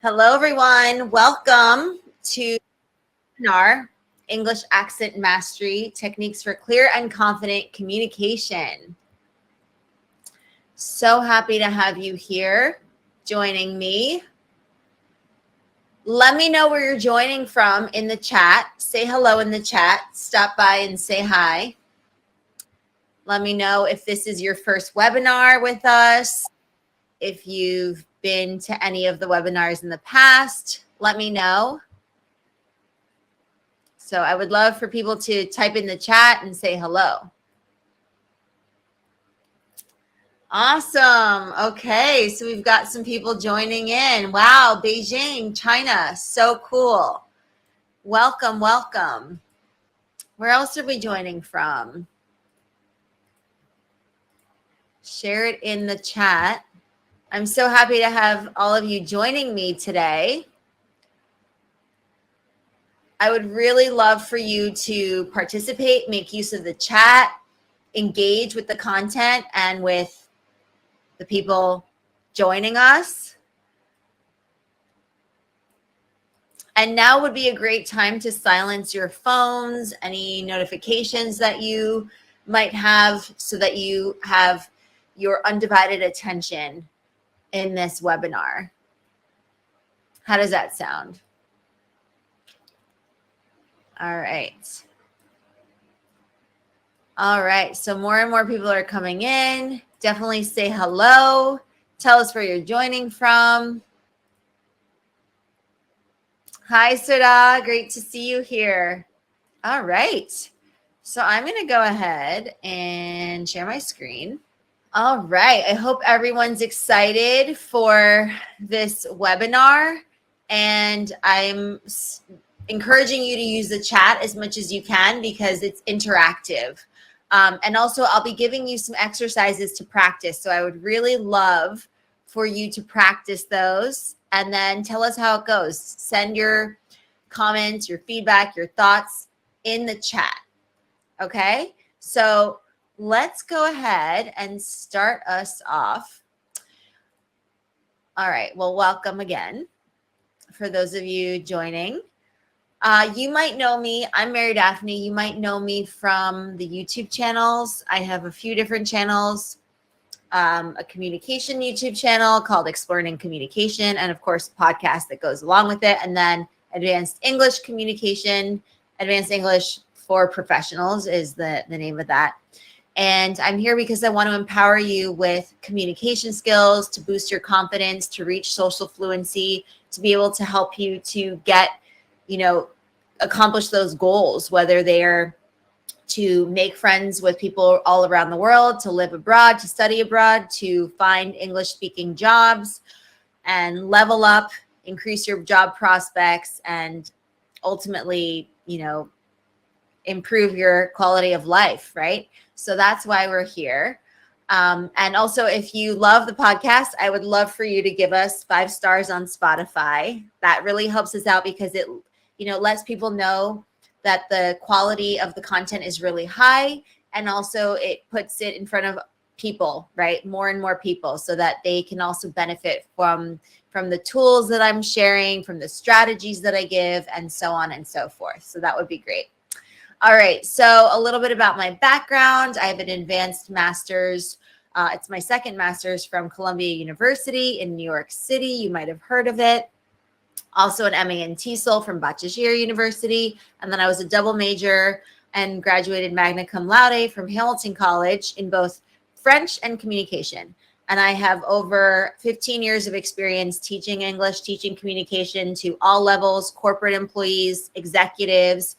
Hello, everyone. Welcome to our English Accent Mastery Techniques for Clear and Confident Communication. So happy to have you here joining me. Let me know where you're joining from in the chat. Say hello in the chat. Stop by and say hi. Let me know if this is your first webinar with us. If you've been to any of the webinars in the past, let me know. So I would love for people to type in the chat and say hello. Awesome. Okay, so we've got some people joining in. Wow, Beijing, China. So cool. Welcome, welcome. Where else are we joining from? Share it in the chat. I'm so happy to have all of you joining me today. I would really love for you to participate, make use of the chat, engage with the content and with the people joining us. And now would be a great time to silence your phones, any notifications that you might have, so that you have your undivided attention in this webinar. How does that sound? All right. All right, so more and more people are coming in. Definitely say hello. Tell us where you're joining from. Hi, Sudha. Great to see you here. All right. So I'm going to go ahead and share my screen. All right. I hope everyone's excited for this webinar. And I'm encouraging you to use the chat as much as you can because it's interactive. And also, I'll be giving you some exercises to practice. So I would really love for you to practice those and then tell us how it goes. Send your comments, your feedback, your thoughts in the chat. Okay? So let's go ahead and start us off. All right. Well, welcome again for those of you joining. You might know me. I'm Mary Daphne. You might know me from the YouTube channels. I have a few different channels, a communication YouTube channel called Explearning Communication, and of course, a podcast that goes along with it, and then Advanced English Communication, Advanced English for Professionals is the name of that. And I'm here because I want to empower you with communication skills to boost your confidence, to reach social fluency, to be able to help you to get, accomplish those goals, whether they're to make friends with people all around the world, to live abroad, to study abroad, to find English-speaking jobs and level up, increase your job prospects, and ultimately, improve your quality of life, right? So that's why we're here. And also, if you love the podcast, I would love for you to give us 5 stars on Spotify. That really helps us out because it lets people know that the quality of the content is really high. And also it puts it in front of people, right? More and more people, so that they can also benefit from the tools that I'm sharing, from the strategies that I give, and so on and so forth. So that would be great. All right. So a little bit about my background. I have an advanced master's. It's my second master's from Columbia University in New York City. You might have heard of it. Also an MA in TESOL from Bachiller University. And then I was a double major and graduated magna cum laude from Hamilton College in both French and communication. And I have over 15 years of experience teaching English, teaching communication to all levels, corporate employees, executives,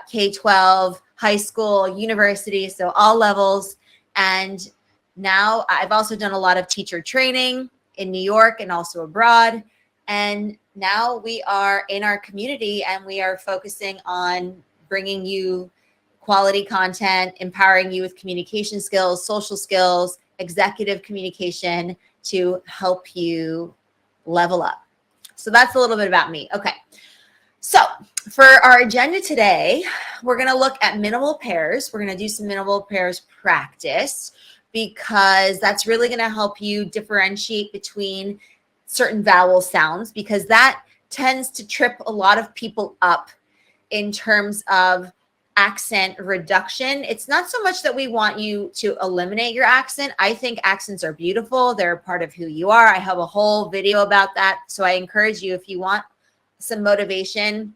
K-12, high school, university, so all levels. And now I've also done a lot of teacher training in New York and also abroad. And now we are in our community and we are focusing on bringing you quality content, empowering you with communication skills, social skills, executive communication to help you level up. So that's a little bit about me. Okay. So for our agenda today, we're going to look at minimal pairs. We're going to do some minimal pairs practice because that's really going to help you differentiate between certain vowel sounds, because that tends to trip a lot of people up in terms of accent reduction. It's not so much that we want you to eliminate your accent. I think accents are beautiful. They're a part of who you are. I have a whole video about that. So I encourage you, if you want some motivation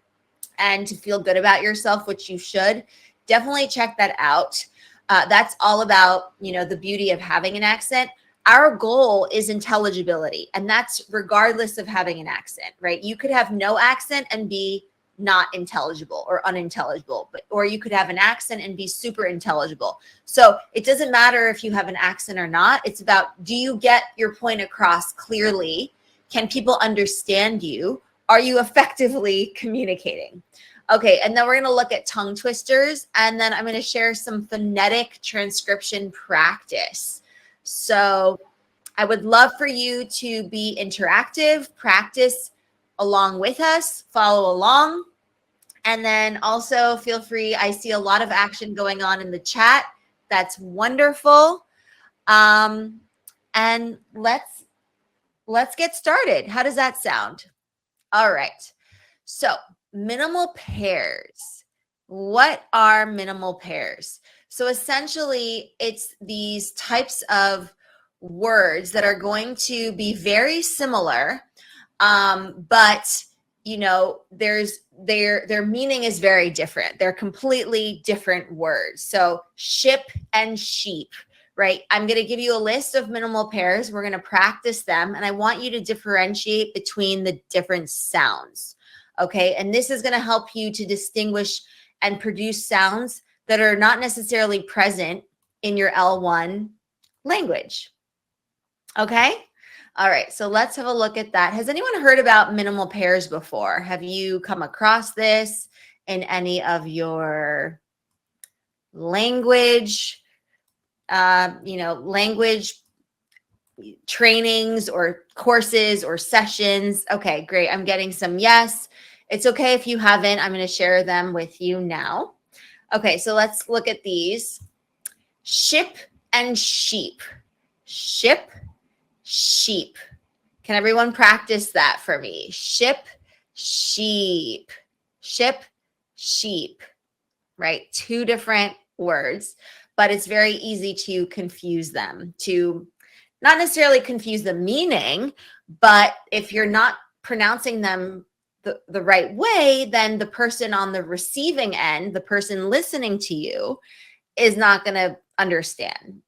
and to feel good about yourself, which you should, definitely check that out. That's all about, the beauty of having an accent. Our goal is intelligibility, and that's regardless of having an accent, right? You could have no accent and be not intelligible or unintelligible, or you could have an accent and be super intelligible. So it doesn't matter if you have an accent or not. It's about, do you get your point across clearly? Can people understand you? Are you effectively communicating? Okay, and then we're going to look at tongue twisters, and then I'm going to share some phonetic transcription practice. So I would love for you to be interactive, practice along with us, follow along. And then also feel free, I see a lot of action going on in the chat. That's wonderful. And let's get started. How does that sound? All right. So minimal pairs. What are minimal pairs? So essentially, it's these types of words that are going to be very similar, but their meaning is very different. They're completely different words. So ship and sheep, right? I'm going to give you a list of minimal pairs. We're going to practice them, and I want you to differentiate between the different sounds. Okay, and this is going to help you to distinguish and produce sounds that are not necessarily present in your L1 language. Okay, all right, so let's have a look at that. Has anyone heard about minimal pairs before? Have you come across this in any of your language, language trainings or courses or sessions? Okay, great. I'm getting some yes. It's okay if you haven't. I'm going to share them with you now. Okay, so let's look at these. Ship and sheep. Ship, sheep. Can everyone practice that for me? Ship, sheep. Ship, sheep. Right? Two different words, but it's very easy to confuse them, to not necessarily confuse the meaning, but if you're not pronouncing them the right way, then the person on the receiving end, the person listening to you, is not going to understand.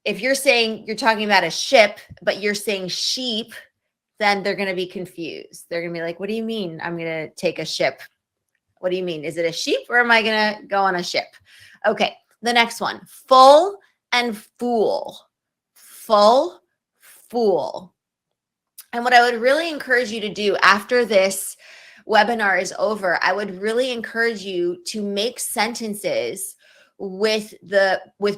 If you're talking about a ship, but you're saying sheep, then they're going to be confused. They're going to be like, what do you mean I'm going to take a ship? What do you mean? Is it a sheep, or am I going to go on a ship? Okay, the next one, full and fool. Full, fool. And what I would really encourage you to do after this webinar is over, I would really encourage you to make sentences with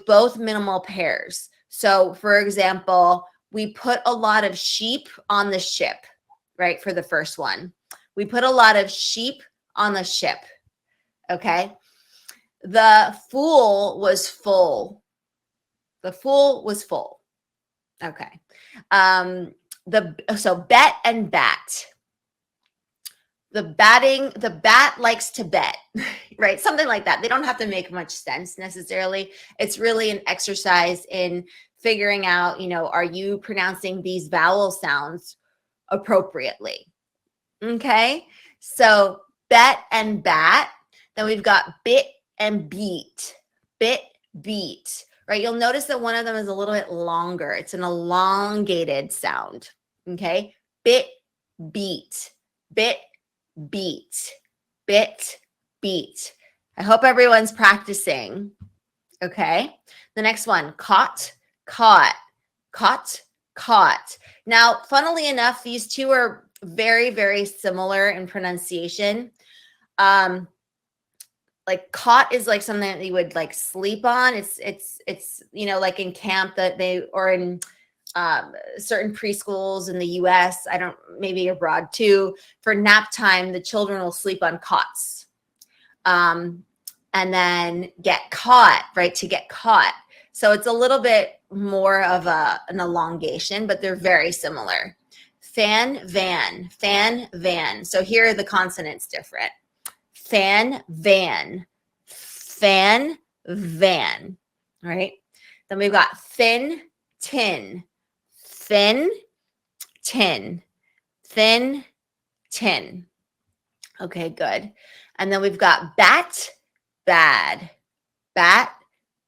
both minimal pairs. So for example, we put a lot of sheep on the ship, right? For the first one, we put a lot of sheep on the ship. Okay. The fool was full. The fool was full. Okay. So bet and bat. The bat likes to bet, right? Something like that. They don't have to make much sense necessarily. It's really an exercise in figuring out, are you pronouncing these vowel sounds appropriately? Okay. So bet and bat. Then we've got bit and beat. Bit, beat. Right? You'll notice that one of them is a little bit longer. It's an elongated sound. Okay. Bit, beat. Bit, beat. Bit, beat. I hope everyone's practicing. Okay. The next one, caught, caught, caught, caught. Now, funnily enough, these two are very, very similar in pronunciation. Like caught is like something that you would like sleep on. It's like in camp or in certain preschools in the US, maybe abroad too, for nap time, the children will sleep on cots. And then get caught, right? To get caught. So it's a little bit more of an elongation, but they're very similar. Fan, van, fan, van. So here are the consonants different. Fan, van, fan, van, right? Then we've got thin, tin, thin, tin, thin, tin. Okay, good. And then we've got bat, bad, bat,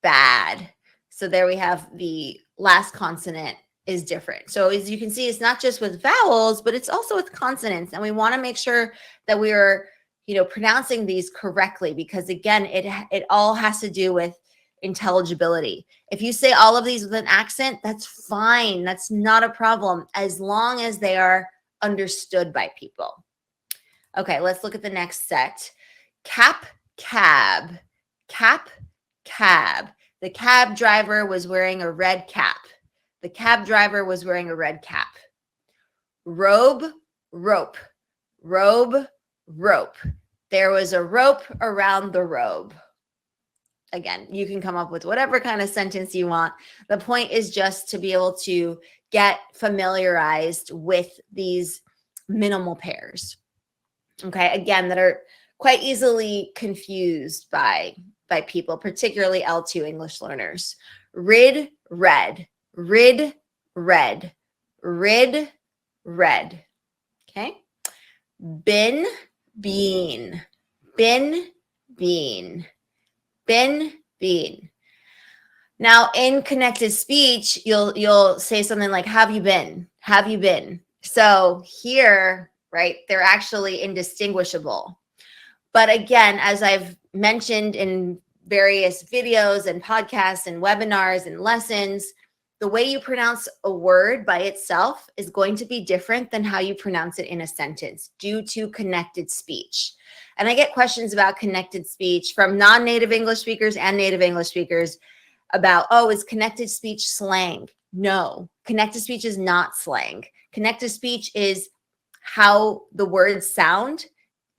bad. So there we have the last consonant is different. So as you can see, it's not just with vowels, but it's also with consonants. And we want to make sure that we are, pronouncing these correctly, because again, it all has to do with intelligibility. If you say all of these with an accent, that's fine. That's not a problem, as long as they are understood by people. Okay, let's look at the next set. Cap, cab, cap, cab. The cab driver was wearing a red cap. The cab driver was wearing a red cap. Robe, rope, robe, rope. There was a rope around the robe. Again, you can come up with whatever kind of sentence you want. The point is just to be able to get familiarized with these minimal pairs. Okay, again, that are quite easily confused by people, particularly L2 English learners. Rid, red, rid, red, rid, red. Okay. Bin, bean, bin, bean, bin, bean. Now in connected speech, you'll say something like, have you been? Have you been? So here, right, they're actually indistinguishable. But again, as I've mentioned in various videos and podcasts and webinars and lessons, the way you pronounce a word by itself is going to be different than how you pronounce it in a sentence due to connected speech. And I get questions about connected speech from non-native English speakers and native English speakers about, oh, is connected speech slang? No, connected speech is not slang. Connected speech is how the words sound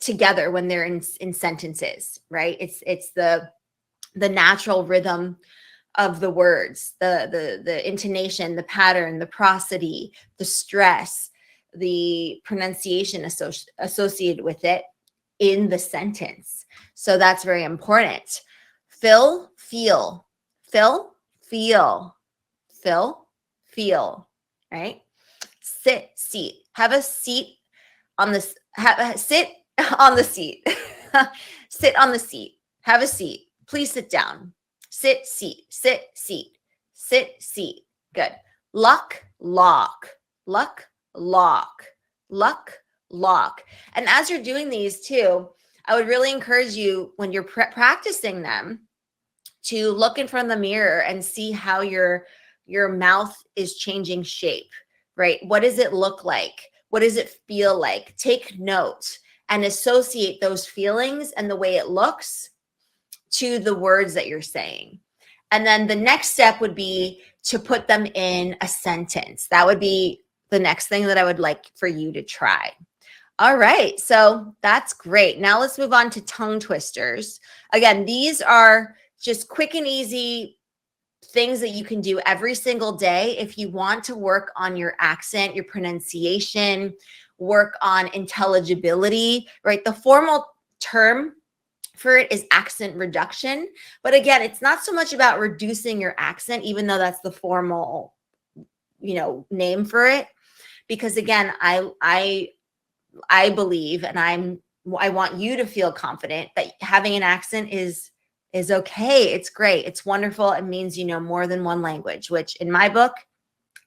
together when they're in sentences, right? It's the natural rhythm of the words, the intonation, the pattern, the prosody, the stress, the pronunciation associated with it in the sentence. So that's very important. Fill, feel, fill, feel, fill, feel, right? Sit, seat. Have a seat on this. Sit on the seat. Sit on the seat. Have a seat. Please sit down. Sit, seat. Sit, seat. Sit, seat. Good. Luck, lock. Luck, lock. Luck, lock. And as you're doing these too, I would really encourage you, when you're practicing them, to look in front of the mirror and see how your mouth is changing shape, right? What does it look like? What does it feel like? Take note and associate those feelings and the way it looks to the words that you're saying. And then the next step would be to put them in a sentence. That would be the next thing that I would like for you to try. All right, so that's great. Now let's move on to tongue twisters. Again, these are just quick and easy things that you can do every single day if you want to work on your accent, your pronunciation, work on intelligibility, right? The formal term for it is accent reduction. But again, it's not so much about reducing your accent, even though that's the formal, name for it. Because again, I believe, and I want you to feel confident that having an accent is okay. It's great. It's wonderful. It means you know more than one language, which in my book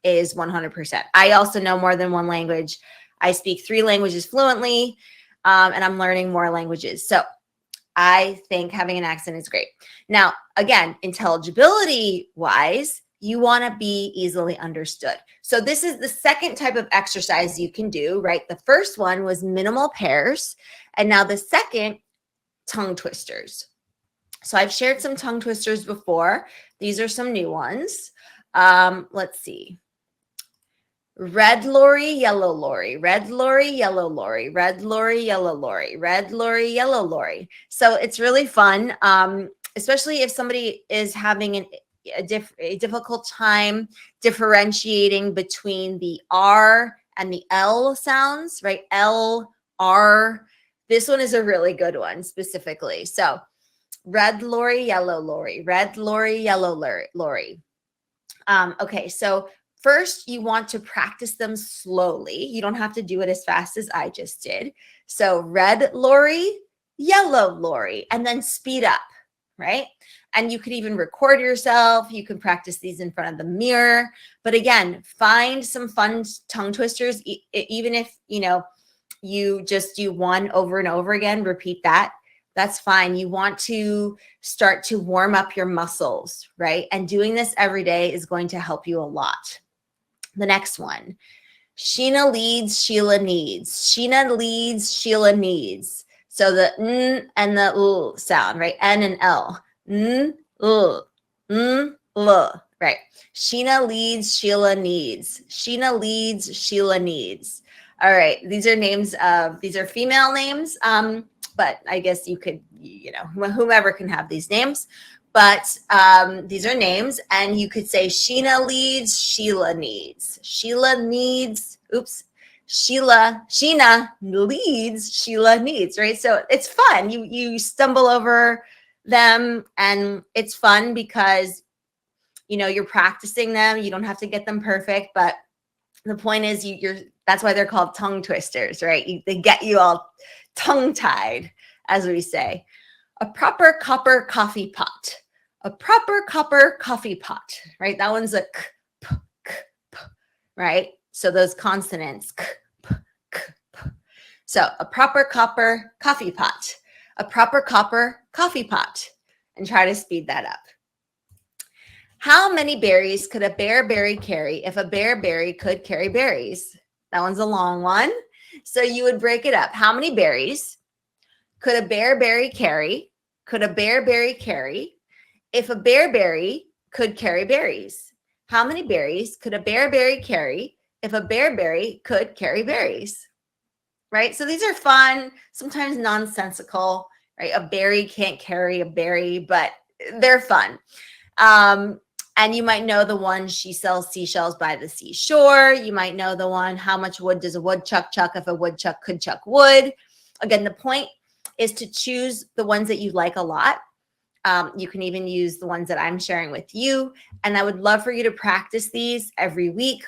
is 100%. I also know more than one language. I speak 3 languages fluently, and I'm learning more languages. So I think having an accent is great. Now, again, intelligibility wise, you want to be easily understood. So this is the second type of exercise you can do, right? The first one was minimal pairs. And now the second, tongue twisters. So I've shared some tongue twisters before. These are some new ones. Let's see. Red lorry, yellow lorry, red lorry, yellow lorry, red lorry, yellow lorry, red lorry, yellow lorry. So it's really fun, especially if somebody is having a difficult time differentiating between the R and the L sounds, right? L, R. This one is a really good one specifically. So red lorry, yellow lorry, red lorry, yellow lorry. Okay, so first you want to practice them slowly. You don't have to do it as fast as I just did. So red lorry, yellow lorry, and then speed up, right? And you could even record yourself. You can practice these in front of the mirror. But again, find some fun tongue twisters, even if, you just do one over and over again, repeat that. That's fine. You want to start to warm up your muscles, right? And doing this every day is going to help you a lot. The next one, Sheena leads, Sheila needs. Sheena leads, Sheila needs. So the N and the L sound, right? N and L. N, L, N, L, right? Sheena leads, Sheila needs. Sheena leads, Sheila needs. All right. These are female names. But I guess you could, whomever can have these names. But these are names, and you could say Sheena leads, Sheila needs. Sheena leads, Sheila needs, right? So it's fun. You stumble over them, and it's fun because, you're practicing them. You don't have to get them perfect, but the point is that's why they're called tongue twisters, right? They get you all tongue-tied, as we say. A proper copper coffee pot. A proper copper coffee pot, right? That one's a k, p, k, p, right? So those consonants, k, p, k, p. So a proper copper coffee pot. A proper copper coffee pot. And try to speed that up. How many berries could a bearberry carry if a bearberry could carry berries? That one's a long one. So you would break it up. How many berries could a bearberry carry? Could a bearberry carry if a bearberry could carry berries? How many berries could a bearberry carry if a bearberry could carry berries? Right? So these are fun, sometimes nonsensical, right? A berry can't carry a berry, but they're fun. And you might know the one, she sells seashells by the seashore. You might know the one, how much wood does a woodchuck chuck if a woodchuck could chuck wood? Again, the point is to choose the ones that you like a lot. You can even use the ones that I'm sharing with you. And I would love for you to practice these every week,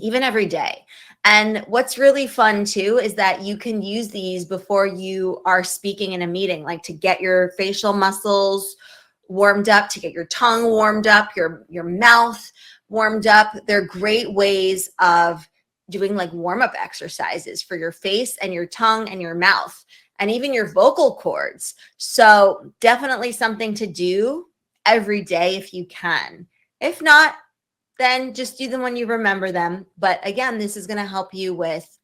even every day. And what's really fun too is that you can use these before you are speaking in a meeting, like to get your facial muscles warmed up, to get your tongue warmed up, your mouth warmed up. They're great ways of doing like warm-up exercises for your face and your tongue and your mouth and even your vocal cords. So definitely something to do every day if you can. If not, then just do them when you remember them. But again, this is going to help you with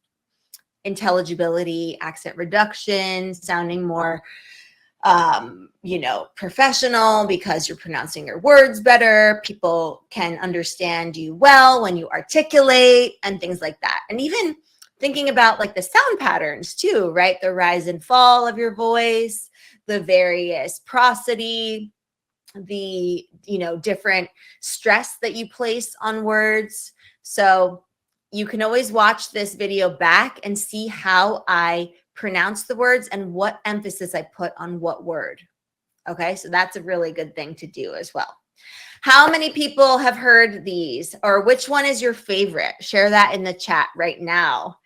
intelligibility, accent reduction, sounding more professional because you're pronouncing your words better. People can understand you well when you articulate and things like that. And even thinking about like the sound patterns too, right? The rise and fall of your voice, the various prosody, the, different stress that you place on words. So you can always watch this video back and see how I pronounce the words and what emphasis I put on what word. Okay, so that's a really good thing to do as well. How many people have heard these, or which one is your favorite? Share that in the chat right now.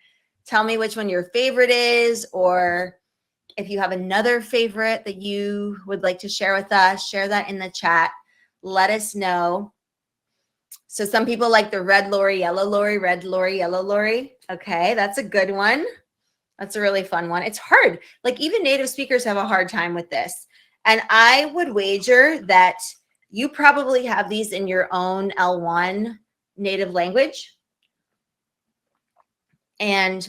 Tell me which one your favorite is, or if you have another favorite that you would like to share with us, share that in the chat. Let us know. So some people like the red lorry, yellow lorry, red lorry, yellow lorry. Okay, that's a good one. That's a really fun one. It's hard. Like even native speakers have a hard time with this. And I would wager that you probably have these in your own L1 native language. And,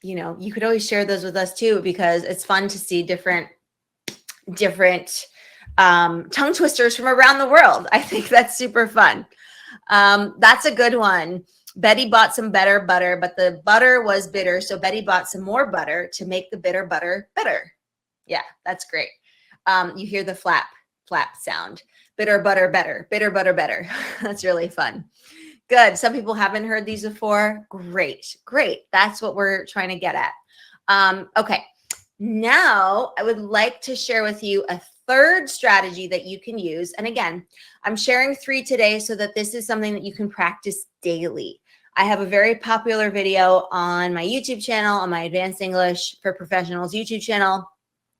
you could always share those with us too, because it's fun to see different tongue twisters from around the world. I think that's super fun. That's a good one. Betty bought some better butter, but the butter was bitter. So Betty bought some more butter to make the bitter butter better. Yeah, that's great. You hear the flap sound. Bitter butter better. Bitter butter better. That's really fun. Good. Some people haven't heard these before. Great. Great. That's what we're trying to get at. Okay. Now I would like to share with you a third strategy that you can use. And again, I'm sharing 3 today so that this is something that you can practice daily. I have a very popular video on my YouTube channel, on my Advanced English for Professionals YouTube channel,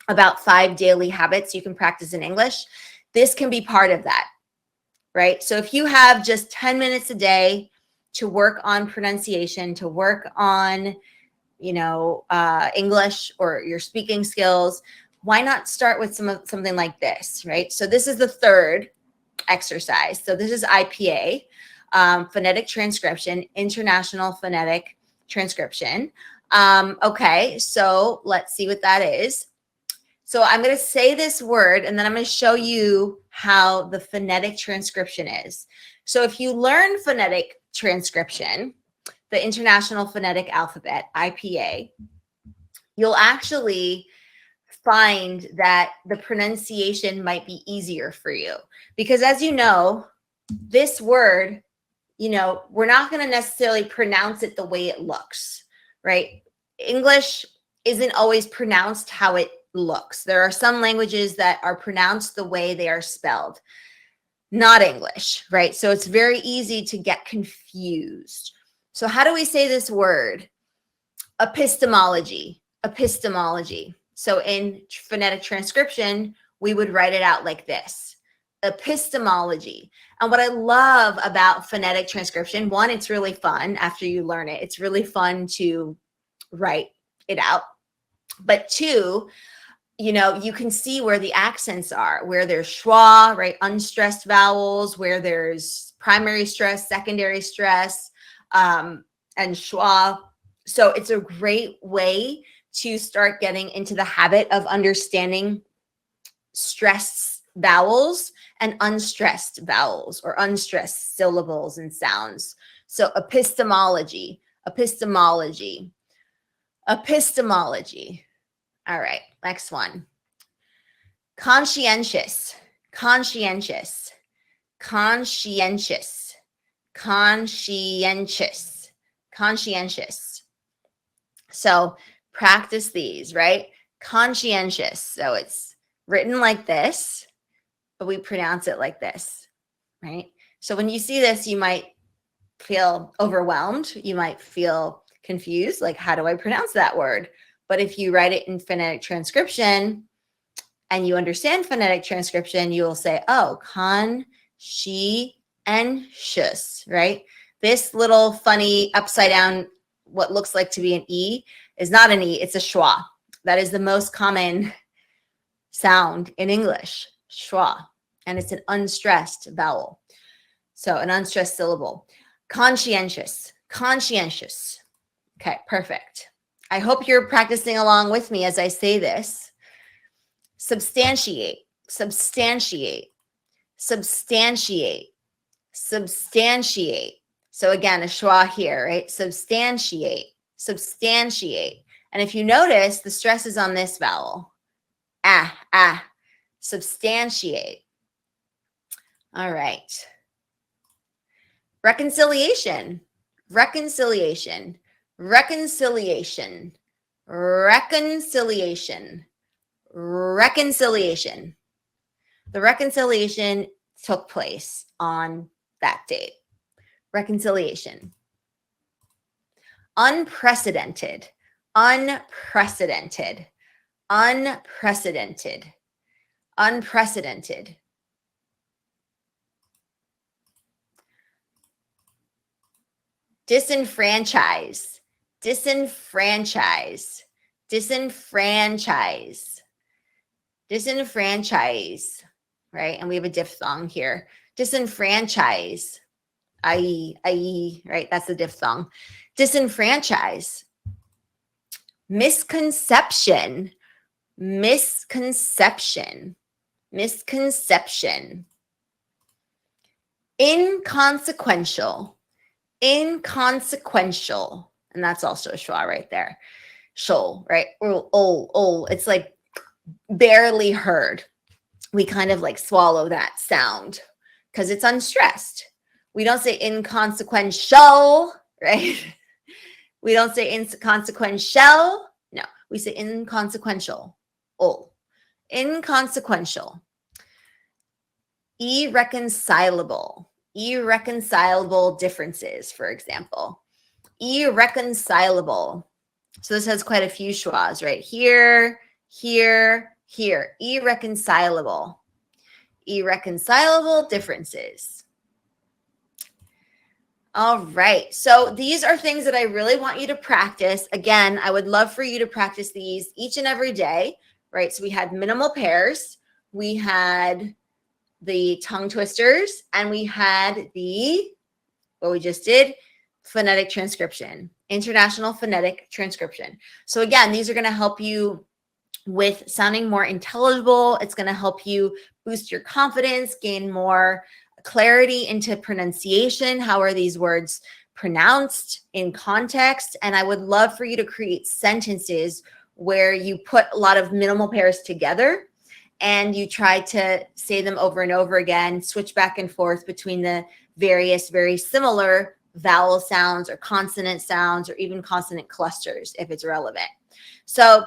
about 5 daily habits you can practice in English. This can be part of that, right? So if you have just 10 minutes a day to work on pronunciation, to work on, English or your speaking skills, why not start with something like this, right? So this is the third exercise. So this is IPA, phonetic transcription, international phonetic transcription. Okay, so let's see what that is. So I'm going to say this word, and then I'm going to show you how the phonetic transcription is. So if you learn phonetic transcription, the International Phonetic Alphabet, IPA, you'll actually find that the pronunciation might be easier for you. Because as you know, this word, we're not going to necessarily pronounce it the way it looks, right? English isn't always pronounced how it looks. There are some languages that are pronounced the way they are spelled, not English, right? So it's very easy to get confused. So how do we say this word? Epistemology, epistemology. So in phonetic transcription, we would write it out like this, epistemology. And what I love about phonetic transcription, one, it's really fun after you learn it. It's really fun to write it out. But 2, you can see where the accents are, where there's schwa, right? Unstressed vowels, where there's primary stress, secondary stress, and schwa. So it's a great way to start getting into the habit of understanding stressed vowels and unstressed vowels or unstressed syllables and sounds. So epistemology, epistemology, epistemology. All right, next one. Conscientious, conscientious, conscientious, conscientious, conscientious. So practice these, right? Conscientious. So it's written like this, but we pronounce it like this, right? So when you see this, you might feel overwhelmed. You might feel confused, like, how do I pronounce that word? But if you write it in phonetic transcription and you understand phonetic transcription, you will say, oh, conscientious, right? This little funny upside down, what looks like to be an E is not an E, it's a schwa. That is the most common sound in English, schwa. And it's an unstressed vowel. So an unstressed syllable. Conscientious, conscientious. Okay, perfect. I hope you're practicing along with me as I say this. Substantiate, substantiate, substantiate, substantiate. So again, a schwa here, right? Substantiate, substantiate. And if you notice, the stress is on this vowel. Substantiate. All right. Reconciliation, reconciliation, reconciliation, reconciliation, reconciliation. The reconciliation took place on that date. Reconciliation. Unprecedented, unprecedented, unprecedented, unprecedented. Disenfranchise, disenfranchise, disenfranchise, disenfranchise, right? And we have a diphthong here. Disenfranchise, I-E, right? That's the diphthong. Disenfranchise. Misconception, misconception, misconception. Inconsequential, inconsequential. And that's also a schwa right there. Shol, right? It's like barely heard. We kind of like swallow that sound because it's unstressed. We don't say inconsequential, right? We don't say inconsequential. No, we say inconsequential. Oh, inconsequential. Irreconcilable. Irreconcilable differences, for example. Irreconcilable. So this has quite a few schwas, right? Here, here, here. Irreconcilable. Irreconcilable differences. All right. So these are things that I really want you to practice. Again, I would love for you to practice these each and every day, right? So we had minimal pairs, we had the tongue twisters, and we had what we just did, phonetic transcription, international phonetic transcription. So again, these are going to help you with sounding more intelligible. It's going to help you boost your confidence, gain more clarity into pronunciation. How are these words pronounced in context? And I would love for you to create sentences where you put a lot of minimal pairs together and you try to say them over and over again, switch back and forth between the various very similar vowel sounds or consonant sounds or even consonant clusters if it's relevant. So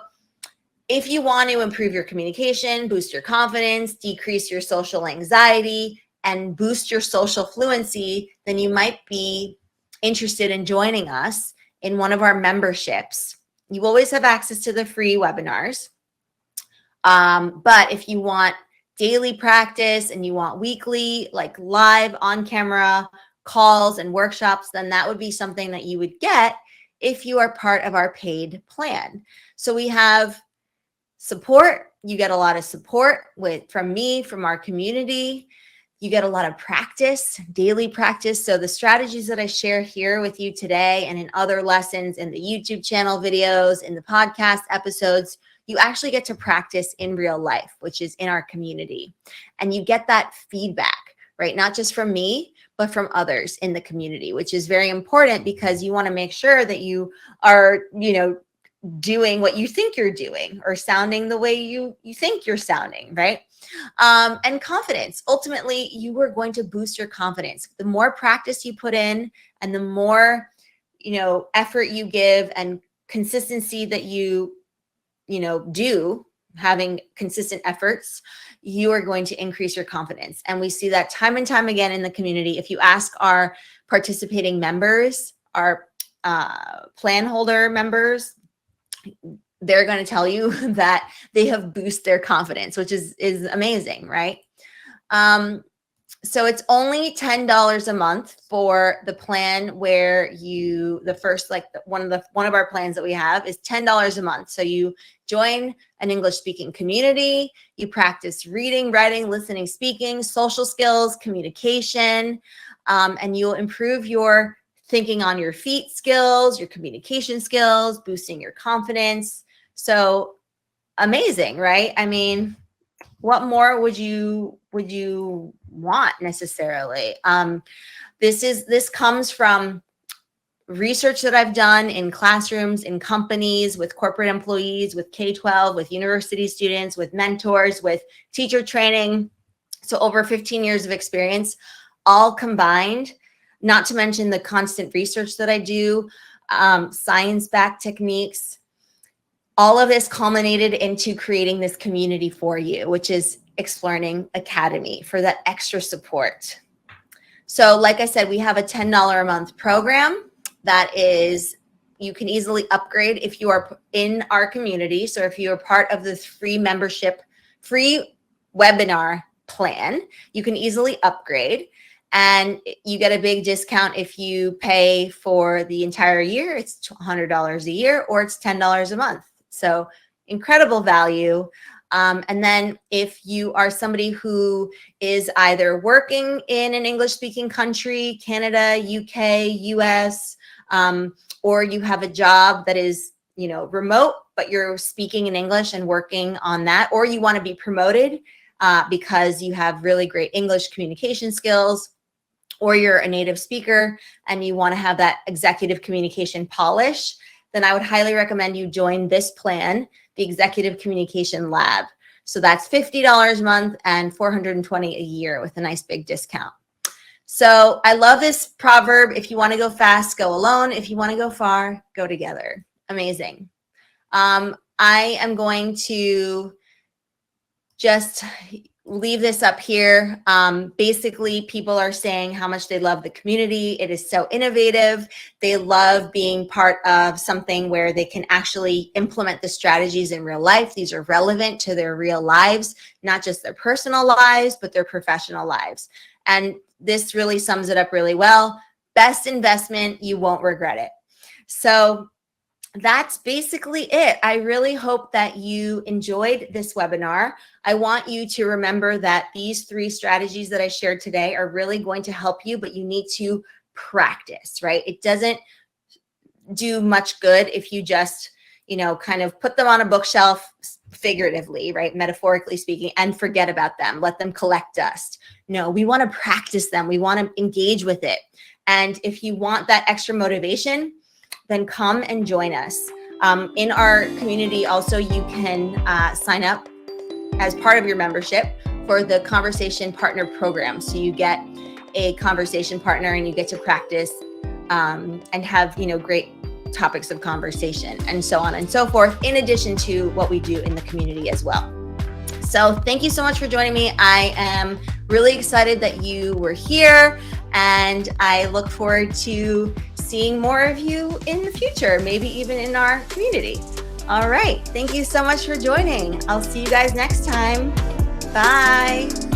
if you want to improve your communication, boost your confidence, decrease your social anxiety, and boost your social fluency, then you might be interested in joining us in one of our memberships. You always have access to the free webinars. But if you want daily practice and you want weekly, like live on camera calls and workshops, then that would be something that you would get if you are part of our paid plan. So we have support. You get a lot of support from me, from our community. You get a lot of practice, daily practice. So the strategies that I share here with you today and in other lessons in the YouTube channel videos, in the podcast episodes, you actually get to practice in real life, which is in our community. And you get that feedback, right? Not just from me, but from others in the community, which is very important because you want to make sure that you are, doing what you think you're doing or sounding the way you think you're sounding, right? And confidence. Ultimately, you are going to boost your confidence. The more practice you put in and the more, effort you give and consistency that you do, having consistent efforts, you are going to increase your confidence. And we see that time and time again in the community. If you ask our participating members, our plan holder members, they're going to tell you that they have boosted their confidence, which is amazing, right? So it's only $10 a month for the plan where one of our plans that we have is $10 a month. So you join an English speaking community, you practice reading, writing, listening, speaking, social skills, communication, and you'll improve your thinking on your feet skills, your communication skills, boosting your confidence. So amazing, right? I mean, what more would you want necessarily? This comes from research that I've done in classrooms, in companies, with corporate employees, with K-12, with university students, with mentors, with teacher training. So over 15 years of experience, all combined, not to mention the constant research that I do, science-backed techniques. All of this culminated into creating this community for you, which is Explearning Academy, for that extra support. So like I said, we have a $10 a month program that you can easily upgrade if you are in our community. So if you are part of this free membership, free webinar plan, you can easily upgrade. And you get a big discount if you pay for the entire year. It's $100 a year, or it's $10 a month. So incredible value. And then if you are somebody who is either working in an English-speaking country, Canada, UK, US, or you have a job that is, remote, but you're speaking in English and working on that, or you want to be promoted because you have really great English communication skills, or you're a native speaker and you want to have that executive communication polish, then I would highly recommend you join this plan, the Executive Communication Lab. So that's $50 a month and $420 a year with a nice big discount. So I love this proverb. If you want to go fast, go alone. If you want to go far, go together. Amazing. I am going to just leave this up here. Basically, people are saying how much they love the community. It is so innovative. They love being part of something where they can actually implement the strategies in real life. These are relevant to their real lives, not just their personal lives, but their professional lives. And this really sums it up really well. Best investment, you won't regret it. So that's basically it. I really hope that you enjoyed this webinar. I want you to remember that these 3 strategies that I shared today are really going to help you, but you need to practice, right? It doesn't do much good if you just, kind of put them on a bookshelf figuratively, right? Metaphorically speaking, and forget about them. Let them collect dust. No, we want to practice them. We want to engage with it. And if you want that extra motivation, then come and join us. In our community, also, you can sign up as part of your membership for the Conversation Partner Program. So you get a conversation partner and you get to practice and have, great topics of conversation and so on and so forth, in addition to what we do in the community as well. So thank you so much for joining me. I am really excited that you were here, and I look forward to seeing more of you in the future, maybe even in our community. All right. Thank you so much for joining. I'll see you guys next time. Bye.